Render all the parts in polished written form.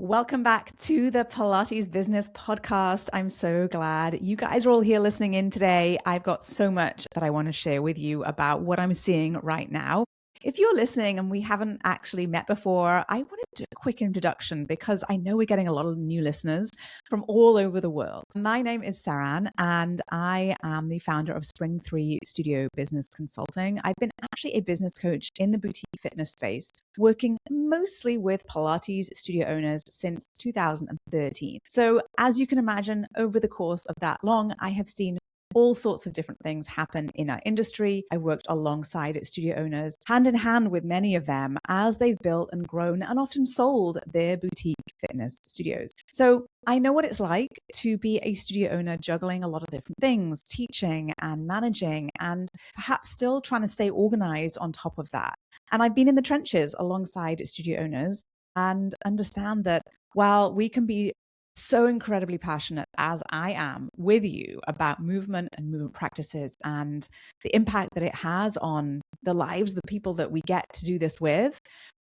Welcome back to the Pilates Business Podcast. I'm so glad you guys are all here listening in today. I've got so much that I want to share with you about what I'm seeing right now. If you're listening and we haven't actually met before, I want to do a quick introduction because I know we're getting a lot of new listeners from all over the world. My name is Saran and I am the founder of Spring 3 Studio Business Consulting. I've been actually a business coach in the boutique fitness space, working mostly with Pilates studio owners since 2013. So as you can imagine, over the course of that long, I have seen all sorts of different things happen in our industry. I worked alongside studio owners, hand in hand with many of them as they've built and grown and often sold their boutique fitness studios. So I know what it's like to be a studio owner juggling a lot of different things, teaching and managing, and perhaps still trying to stay organized on top of that. And I've been in the trenches alongside studio owners and understand that while we can be so incredibly passionate as I am with you about movement and movement practices and the impact that it has on the lives of the people that we get to do this with,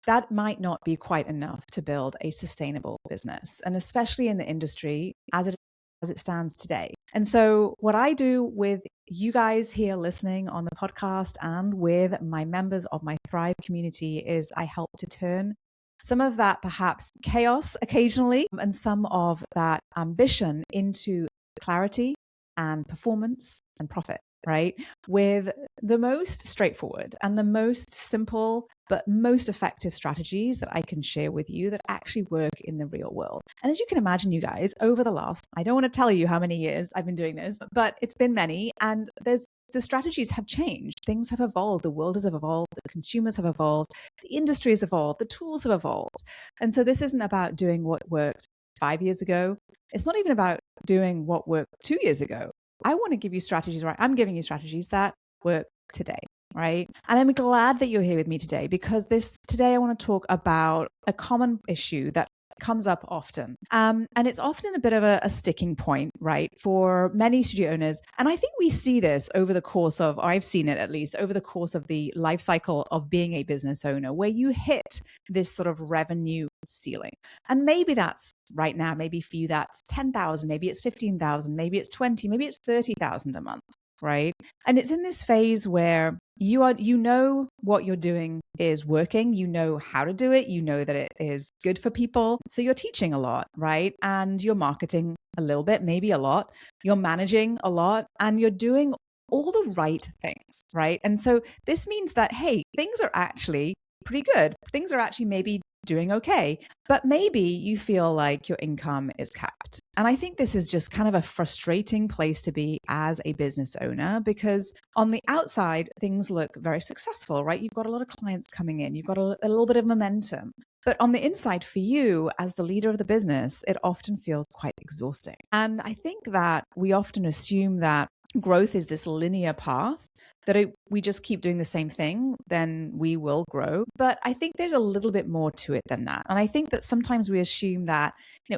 that might not be quite enough to build a sustainable business, and especially in the industry as it stands today. And so what I do with you guys here listening on the podcast and with my members of my Thrive community is I help to turn some of that perhaps chaos occasionally and some of that ambition into clarity and performance and profit, right? With the most straightforward and the most simple, but most effective strategies that I can share with you that actually work in the real world. And as you can imagine, you guys, over the last, I don't want to tell you how many years I've been doing this, but it's been many. And the strategies have changed. Things have evolved. The world has evolved. The consumers have evolved. The industry has evolved. The tools have evolved. And so this isn't about doing what worked 5 years ago. It's not even about doing what worked 2 years ago. I want to give you strategies, right? I'm giving you strategies that work today, right? And I'm glad that you're here with me today because today I want to talk about a common issue that comes up often. And it's often a bit of a sticking point, right, for many studio owners. And I think we see this over the course of, or I've seen it at least, over the course of the life cycle of being a business owner, where you hit this sort of revenue ceiling. And maybe that's right now, maybe for you, that's 10,000, maybe it's 15,000, maybe it's 20, maybe it's 30,000 a month, right? And it's in this phase where you know what you're doing is working, you know how to do it, you know that it is good for people. So you're teaching a lot, right? And you're marketing a little bit, maybe a lot, you're managing a lot, and you're doing all the right things, right? And so this means that, hey, things are actually pretty good. Things are actually maybe doing okay, but maybe you feel like your income is capped. And I think this is just kind of a frustrating place to be as a business owner because on the outside, things look very successful, right? You've got a lot of clients coming in, you've got a little bit of momentum. But on the inside for you as the leader of the business, it often feels quite exhausting. And I think that we often assume that growth is this linear path, that we just keep doing the same thing, then we will grow. But I think there's a little bit more to it than that. And I think that sometimes we assume that,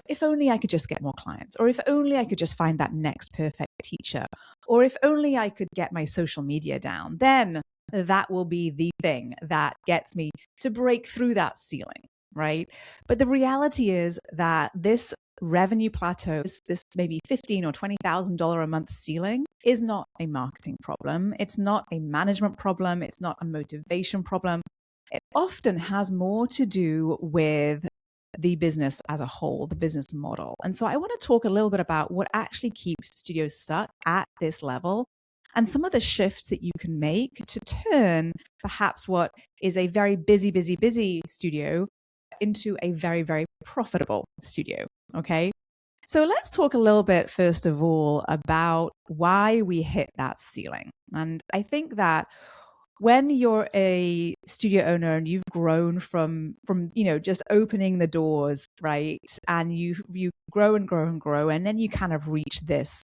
if only I could just get more clients, or if only I could just find that next perfect teacher, or if only I could get my social media down, then that will be the thing that gets me to break through that ceiling, right? But the reality is that this revenue plateau, this maybe $15,000 or $20,000 a month ceiling, is not a marketing problem. It's not a management problem. It's not a motivation problem. It often has more to do with the business as a whole, the business model. And so I want to talk a little bit about what actually keeps studios stuck at this level and some of the shifts that you can make to turn perhaps what is a very busy studio into a very, very profitable studio. Okay. So let's talk a little bit, first of all, about why we hit that ceiling. And I think that when you're a studio owner and you've grown from just opening the doors, right, and you grow and grow and grow, and then you kind of reach this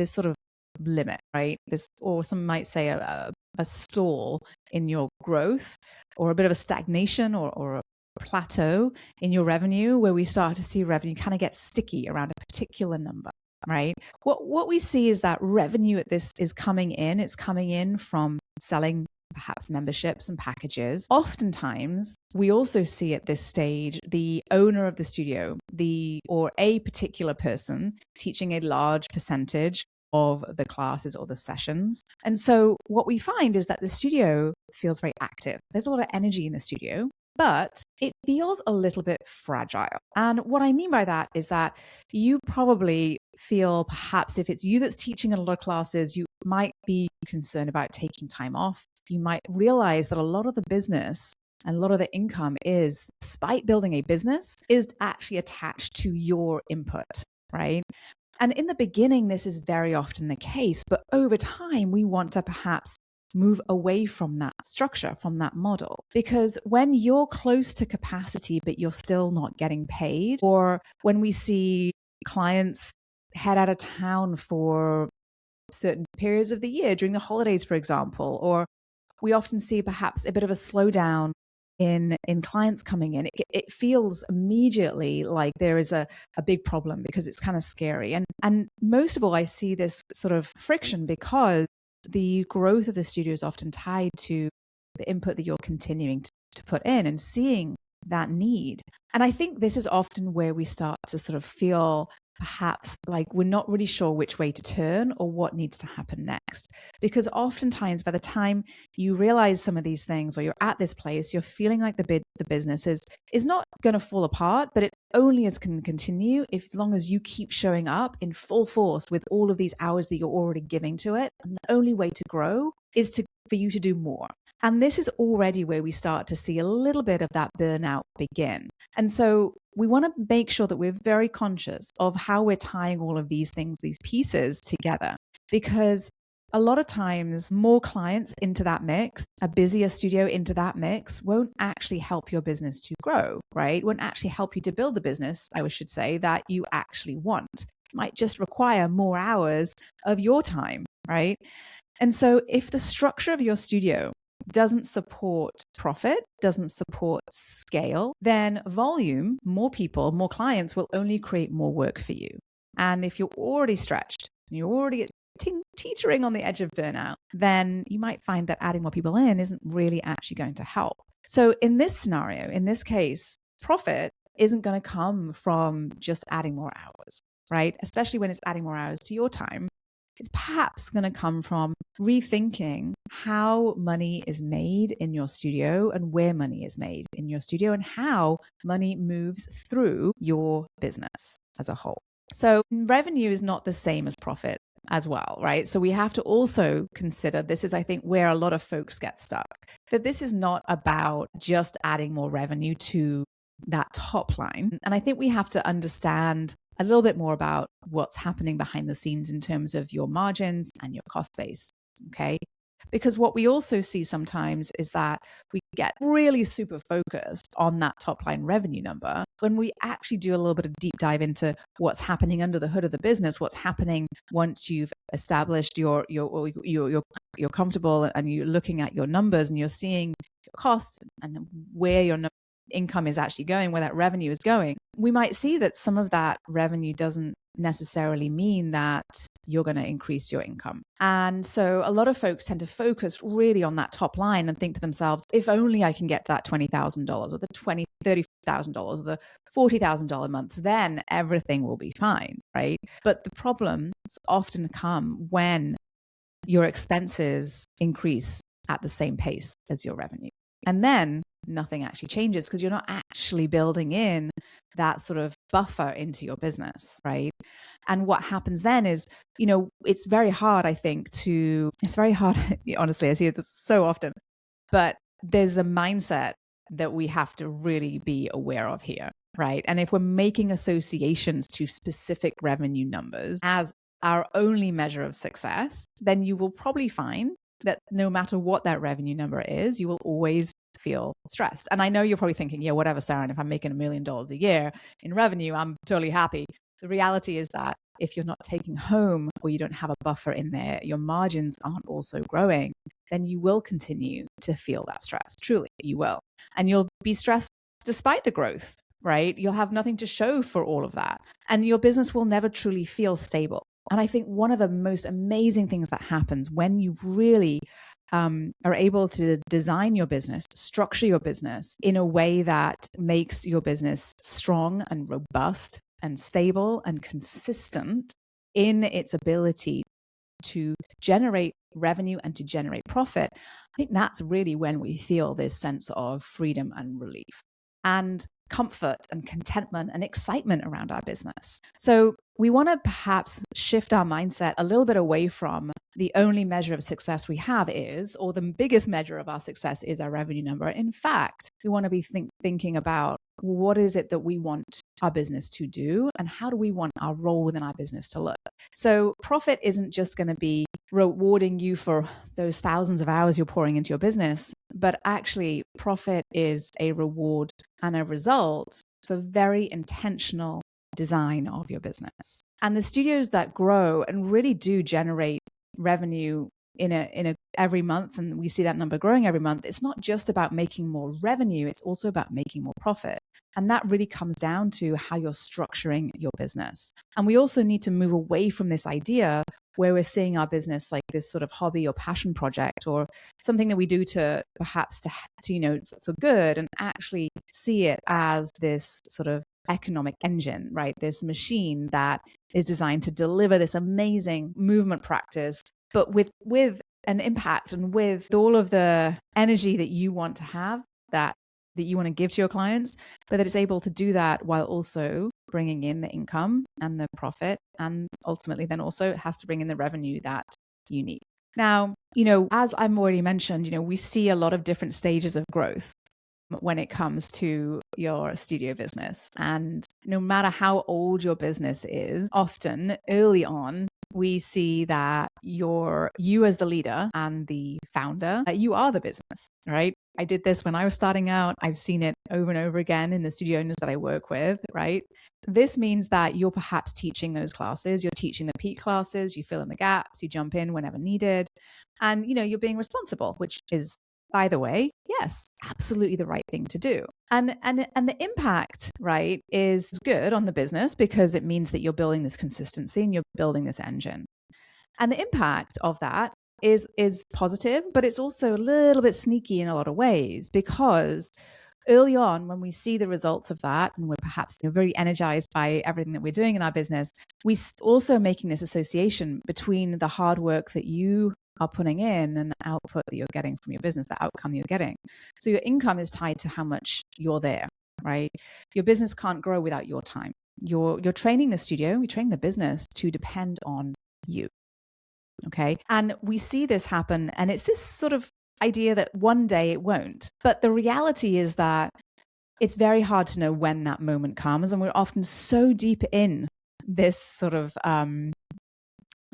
sort of limit, right? This, or some might say a stall in your growth, or a bit of a stagnation, or a plateau in your revenue, where we start to see revenue kind of get sticky around a particular number, right? What we see is that revenue at this is coming in. It's coming in from selling perhaps memberships and packages. Oftentimes, we also see at this stage the owner of the studio, or a particular person teaching a large percentage of the classes or the sessions. And so what we find is that the studio feels very active. There's a lot of energy in the studio, but it feels a little bit fragile. And what I mean by that is that you probably feel, perhaps if it's you that's teaching a lot of classes, you might be concerned about taking time off. You might realize that a lot of the business and a lot of the income is, despite building a business, is actually attached to your input, right? And in the beginning, this is very often the case, but over time, we want to perhaps move away from that structure, from that model. Because when you're close to capacity, but you're still not getting paid, or when we see clients head out of town for certain periods of the year, during the holidays, for example, or we often see perhaps a bit of a slowdown in clients coming in, it feels immediately like there is a big problem, because it's kind of scary. And most of all, I see this sort of friction because the growth of the studio is often tied to the input that you're continuing to put in and seeing that need. And I think this is often where we start to sort of feel perhaps like we're not really sure which way to turn or what needs to happen next. Because oftentimes by the time you realize some of these things, or you're at this place, you're feeling like the business is not going to fall apart, but it only can continue as long as you keep showing up in full force with all of these hours that you're already giving to it. And the only way to grow is for you to do more. And this is already where we start to see a little bit of that burnout begin. And so we want to make sure that we're very conscious of how we're tying all of these things, these pieces together, because a lot of times more clients into that mix, a busier studio into that mix, won't actually help your business to grow, right? Won't actually help you to build the business, I should say, that you actually want. It might just require more hours of your time, right? And so if the structure of your studio doesn't support profit, doesn't support scale, then volume, more people, more clients will only create more work for you. And if you're already stretched, and you're already teetering on the edge of burnout, then you might find that adding more people in isn't really actually going to help. So in this scenario, in this case, profit isn't going to come from just adding more hours, right? Especially when it's adding more hours to your time. It's perhaps going to come from rethinking how money is made in your studio and where money is made in your studio and how money moves through your business as a whole. So revenue is not the same as profit as well, right? So we have to also consider, this is, I think, where a lot of folks get stuck, that this is not about just adding more revenue to that top line. And I think we have to understand a little bit more about what's happening behind the scenes in terms of your margins and your cost base, okay? Because what we also see sometimes is that we get really super focused on that top line revenue number when we actually do a little bit of deep dive into what's happening under the hood of the business, what's happening once you've established you're comfortable and you're looking at your numbers and you're seeing your costs and where your income is actually going, where that revenue is going. We might see that some of that revenue doesn't necessarily mean that you're going to increase your income. And so a lot of folks tend to focus really on that top line and think to themselves, if only I can get that $20,000 or the $30,000 or the $40,000 months, then everything will be fine, right? But the problems often come when your expenses increase at the same pace as your revenue. And then nothing actually changes because you're not actually building in that sort of buffer into your business, right? And what happens then is, it's very hard, I think, it's very hard, honestly, I see this so often, but there's a mindset that we have to really be aware of here, right? And if we're making associations to specific revenue numbers as our only measure of success, then you will probably find that no matter what that revenue number is, you will always feel stressed. And I know you're probably thinking, yeah, whatever, Sarah, if I'm making $1 million a year in revenue, I'm totally happy. The reality is that if you're not taking home or you don't have a buffer in there, your margins aren't also growing, then you will continue to feel that stress. Truly, you will. And you'll be stressed despite the growth, right? You'll have nothing to show for all of that. And your business will never truly feel stable. And I think one of the most amazing things that happens when you really are able to design your business, structure your business in a way that makes your business strong and robust and stable and consistent in its ability to generate revenue and to generate profit, I think that's really when we feel this sense of freedom and relief and comfort and contentment and excitement around our business. So we want to perhaps shift our mindset a little bit away from the only measure of success we have is, or the biggest measure of our success is our revenue number. In fact, we want to be thinking about what is it that we want our business to do and how do we want our role within our business to look. So profit isn't just going to be rewarding you for those thousands of hours you're pouring into your business, but actually profit is a reward and a result for very intentional design of your business. And the studios that grow and really do generate revenue in a every month, and we see that number growing every month, it's not just about making more revenue, it's also about making more profit. And that really comes down to how you're structuring your business. And we also need to move away from this idea where we're seeing our business like this sort of hobby or passion project or something that we do to perhaps to for good, and actually see it as this sort of economic engine, right? This machine that is designed to deliver this amazing movement practice, but with an impact and with all of the energy that you want to have, that you want to give to your clients, but that it's able to do that while also bringing in the income and the profit, and ultimately then also it has to bring in the revenue that you need. Now, as I've already mentioned, we see a lot of different stages of growth when it comes to your studio business. And no matter how old your business is, often early on, we see that you as the leader and the founder, that you are the business, right? I did this when I was starting out. I've seen it over and over again in the studio owners that I work with, right? This means that you're perhaps teaching those classes, you're teaching the peak classes, you fill in the gaps, you jump in whenever needed, and you're being responsible, which is, by the way, yes, absolutely the right thing to do. And the impact, right, is good on the business because it means that you're building this consistency and you're building this engine. And the impact of that is positive, but it's also a little bit sneaky in a lot of ways, because early on, when we see the results of that and we're perhaps very energized by everything that we're doing in our business, we also making this association between the hard work that you are putting in and the output that you're getting from your business, the outcome you're getting. So your income is tied to how much you're there, right? Your business can't grow without your time. You're training the studio, you're training the business to depend on you. Okay. And we see this happen, and it's this sort of idea that one day it won't. But the reality is that it's very hard to know when that moment comes. And we're often so deep in this sort of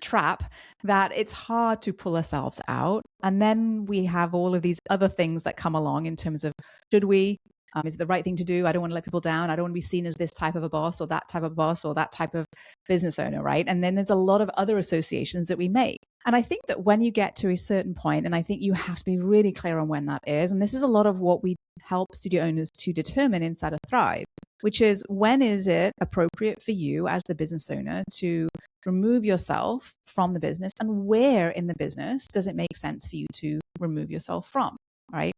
trap that it's hard to pull ourselves out. And then we have all of these other things that come along in terms of, should we? Is it the right thing to do? I don't want to let people down. I don't want to be seen as this type of a boss or that type of boss or that type of business owner, right? And then there's a lot of other associations that we make. And I think that when you get to a certain point, and I think you have to be really clear on when that is, and this is a lot of what we help studio owners to determine inside of Thrive, which is, when is it appropriate for you as the business owner to remove yourself from the business, and where in the business does it make sense for you to remove yourself from, right?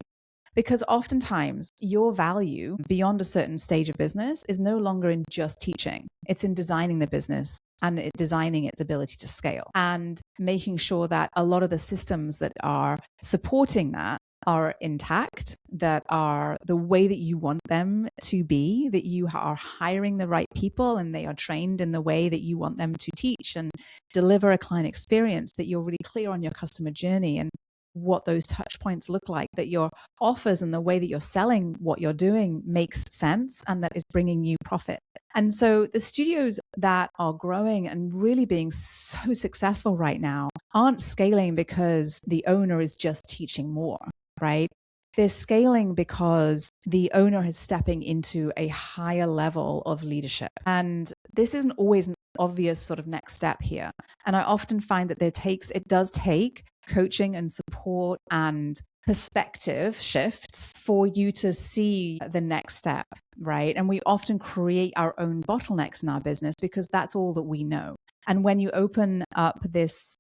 Because oftentimes your value beyond a certain stage of business is no longer in just teaching. It's in designing the business and designing its ability to scale, and making sure that a lot of the systems that are supporting that are intact, that are the way that you want them to be, that you are hiring the right people and they are trained in the way that you want them to teach and deliver a client experience, that you're really clear on your customer journey and what those touch points look like, that your offers and the way that you're selling what you're doing makes sense and that is bringing you profit. And so the studios that are growing and really being so successful right now aren't scaling because the owner is just teaching more, right? They're scaling because the owner is stepping into a higher level of leadership. And this isn't always an obvious sort of next step here. And I often find that it does take coaching and support and perspective shifts for you to see the next step, right? And we often create our own bottlenecks in our business because that's all that we know. And when you open up these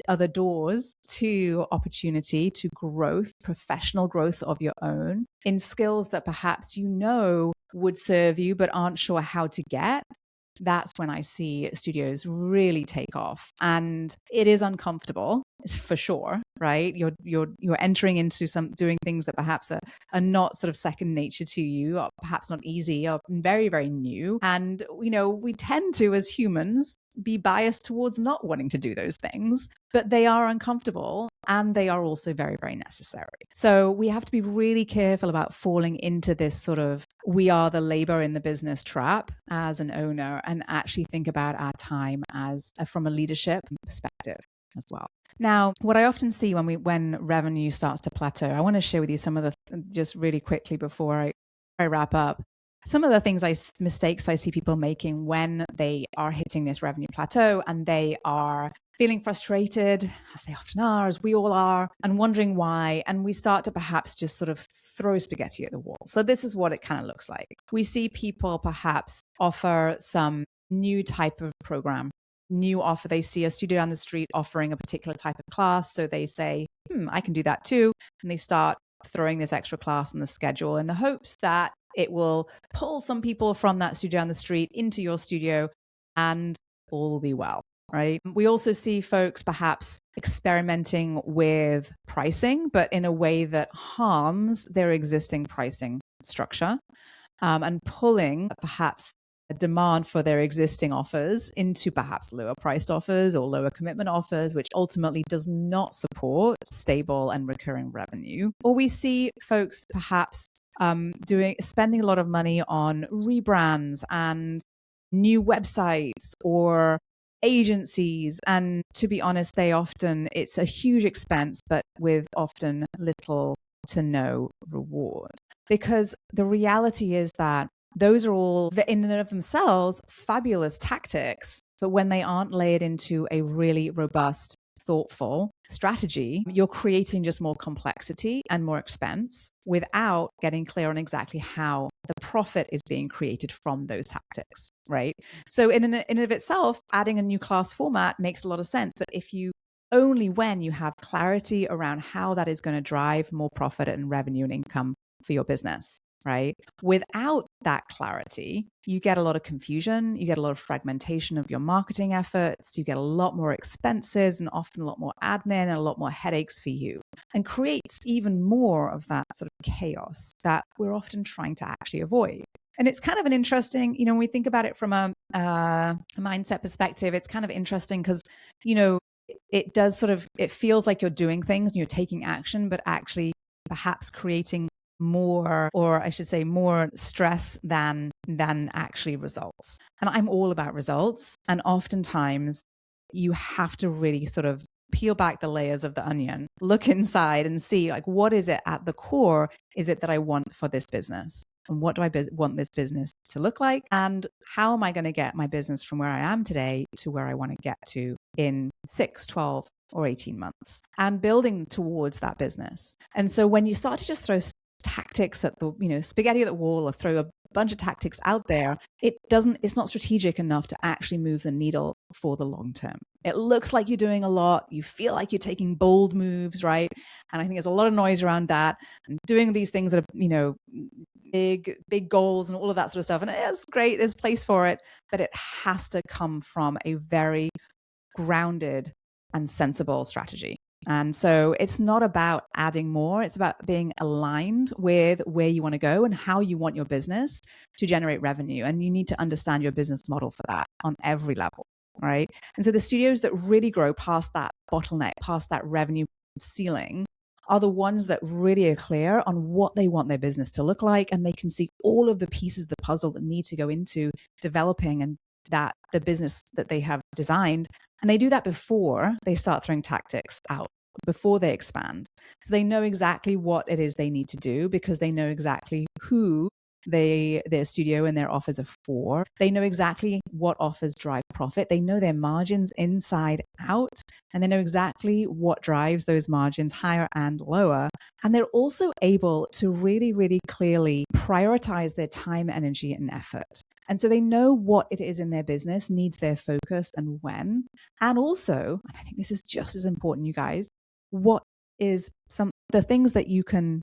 other doors to opportunity, to growth, professional growth of your own in skills that perhaps would serve you, but aren't sure how to get, that's when I see studios really take off. And it is uncomfortable for sure, right? You're entering into doing things that perhaps are not sort of second nature to you, or perhaps not easy, or very, very new. And, we tend to, as humans, be biased towards not wanting to do those things, but they are uncomfortable and they are also very, very necessary. So we have to be really careful about falling into this sort of we are the labor in the business trap as an owner, and actually think about our time as from a leadership perspective as well. Now, what I often see when revenue starts to plateau, I want to share with you some of just really quickly before I wrap up, some of the mistakes I see people making when they are hitting this revenue plateau and they are feeling frustrated, as they often are, as we all are, and wondering why. And we start to perhaps just sort of throw spaghetti at the wall. So this is what it kind of looks like. We see people perhaps offer some new type of program, new offer. They see a studio down the street offering a particular type of class. So they say, I can do that too. And they start throwing this extra class on the schedule in the hopes that it will pull some people from that studio down the street into your studio and all will be well, right? We also see folks perhaps experimenting with pricing, but in a way that harms their existing pricing structure, and pulling perhaps a demand for their existing offers into perhaps lower priced offers or lower commitment offers, which ultimately does not support stable and recurring revenue. Or we see folks perhaps spending a lot of money on rebrands and new websites or agencies. And to be honest, it's a huge expense, but with often little to no reward. Because the reality is that those are all, in and of themselves, fabulous tactics. But when they aren't layered into a really robust, thoughtful strategy, you're creating just more complexity and more expense without getting clear on exactly how the profit is being created from those tactics, right? So in and of itself, adding a new class format makes a lot of sense. But only when you have clarity around how that is going to drive more profit and revenue and income for your business, right? Without that clarity, you get a lot of confusion, you get a lot of fragmentation of your marketing efforts, you get a lot more expenses and often a lot more admin and a lot more headaches for you, and creates even more of that sort of chaos that we're often trying to actually avoid. And it's kind of an interesting, when we think about it from a mindset perspective, it's kind of interesting because, it feels like you're doing things and you're taking action, but actually perhaps creating more, or I should say more stress than actually results. And I'm all about results. And oftentimes you have to really sort of peel back the layers of the onion, look inside and see what is it at the core is it that I want for this business? And what do I want this business to look like? And how am I going to get my business from where I am today to where I want to get to in 6, 12, or 18 months? And building towards that business. And so when you start to just throw tactics at the, spaghetti at the wall, or throw a bunch of tactics out there, it's not strategic enough to actually move the needle for the long term. It looks like you're doing a lot. You feel like you're taking bold moves, right? And I think there's a lot of noise around that and doing these things that are, big goals and all of that sort of stuff. And it's great. There's place for it, but it has to come from a very grounded and sensible strategy. And so it's not about adding more. It's about being aligned with where you want to go and how you want your business to generate revenue. And you need to understand your business model for that on every level, right? And so the studios that really grow past that bottleneck, past that revenue ceiling, are the ones that really are clear on what they want their business to look like. And they can see all of the pieces of the puzzle that need to go into developing and the business that they have designed. And they do that before they start throwing tactics out, before they expand. So they know exactly what it is they need to do, because they know exactly who their studio and their offers are for. They know exactly what offers drive profit. They know their margins inside out, and they know exactly what drives those margins higher and lower. And they're also able to really, really clearly prioritize their time, energy, and effort. And so they know what it is in their business needs their focus and when. And also, and I think this is just as important, you guys, what is the things that you can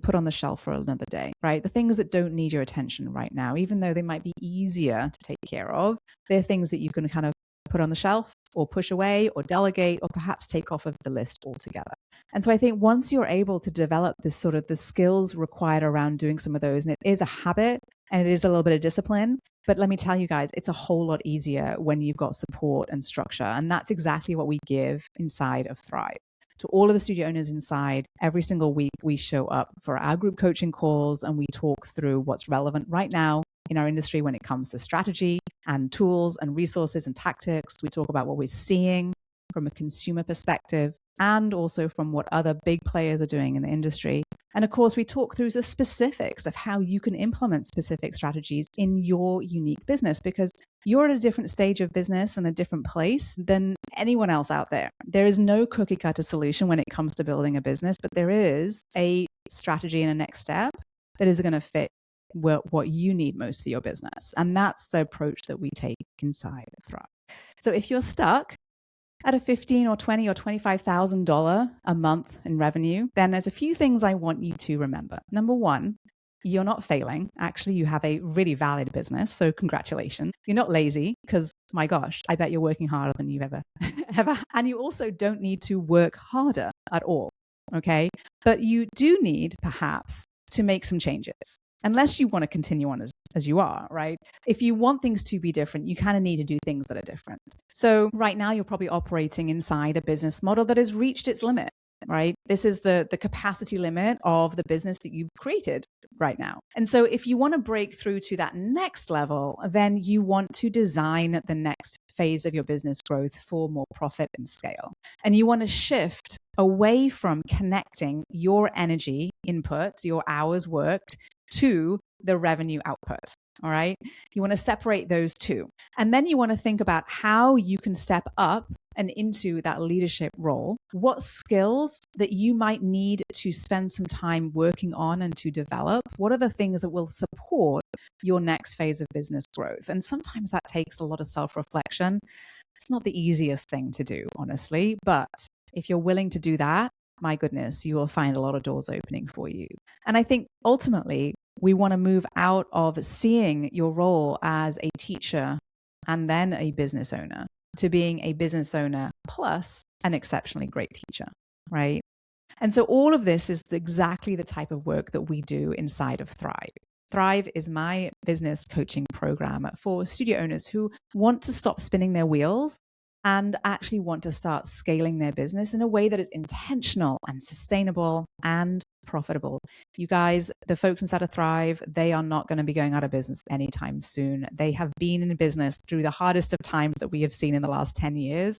put on the shelf for another day, right? The things that don't need your attention right now, even though they might be easier to take care of, they're things that you can kind of put on the shelf or push away or delegate or perhaps take off of the list altogether. And so I think once you're able to develop this sort of the skills required around doing some of those, and it is a habit and it is a little bit of discipline, but let me tell you guys, it's a whole lot easier when you've got support and structure. And that's exactly what we give inside of Thrive. To all of the studio owners inside, every single week we show up for our group coaching calls and we talk through what's relevant right now in our industry when it comes to strategy and tools and resources and tactics. We talk about what we're seeing from a consumer perspective and also from what other big players are doing in the industry. And of course, we talk through the specifics of how you can implement specific strategies in your unique business, because you're at a different stage of business and a different place than anyone else out there. There is no cookie cutter solution when it comes to building a business, but there is a strategy and a next step that is going to fit what you need most for your business. And that's the approach that we take inside of Thrive. So if you're stuck at a $15,000 or $20,000 or $25,000 a month in revenue, then there's a few things I want you to remember. Number one, you're not failing. Actually, you have a really valid business. So congratulations. You're not lazy because, my gosh, I bet you're working harder than you've ever. And you also don't need to work harder at all. Okay. But you do need perhaps to make some changes. Unless you want to continue on as you are, right? If you want things to be different, you kind of need to do things that are different. So right now, you're probably operating inside a business model that has reached its limit, right? This is the capacity limit of the business that you've created right now. And so if you want to break through to that next level, then you want to design the next phase of your business growth for more profit and scale. And you want to shift away from connecting your energy inputs, your hours worked, to the revenue output. All right. You want to separate those two. And then you want to think about how you can step up and into that leadership role, what skills that you might need to spend some time working on and to develop. What are the things that will support your next phase of business growth? And sometimes that takes a lot of self-reflection. It's not the easiest thing to do, honestly, but if you're willing to do that, my goodness, you will find a lot of doors opening for you. And I think ultimately, we want to move out of seeing your role as a teacher and then a business owner to being a business owner plus an exceptionally great teacher, right? And so all of this is exactly the type of work that we do inside of Thrive. Thrive is my business coaching program for studio owners who want to stop spinning their wheels and actually want to start scaling their business in a way that is intentional and sustainable and profitable. You guys, the folks inside of Thrive, they are not going to be going out of business anytime soon. They have been in business through the hardest of times that we have seen in the last 10 years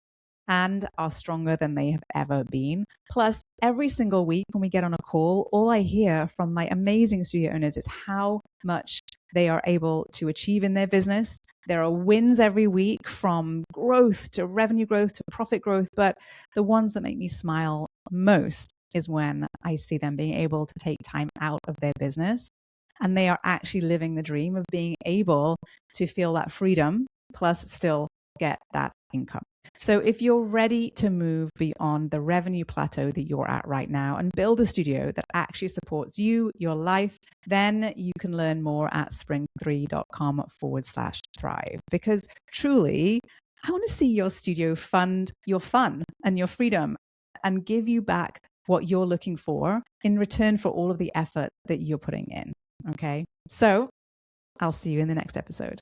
and are stronger than they have ever been. Plus, every single week when we get on a call, all I hear from my amazing studio owners is how much they are able to achieve in their business. There are wins every week, from growth to revenue growth to profit growth. But the ones that make me smile most is when I see them being able to take time out of their business and they are actually living the dream of being able to feel that freedom plus still get that income. So if you're ready to move beyond the revenue plateau that you're at right now and build a studio that actually supports you, your life, then you can learn more at spring3.com/thrive. Because truly, I want to see your studio fund your fun and your freedom and give you back what you're looking for in return for all of the effort that you're putting in. Okay. So I'll see you in the next episode.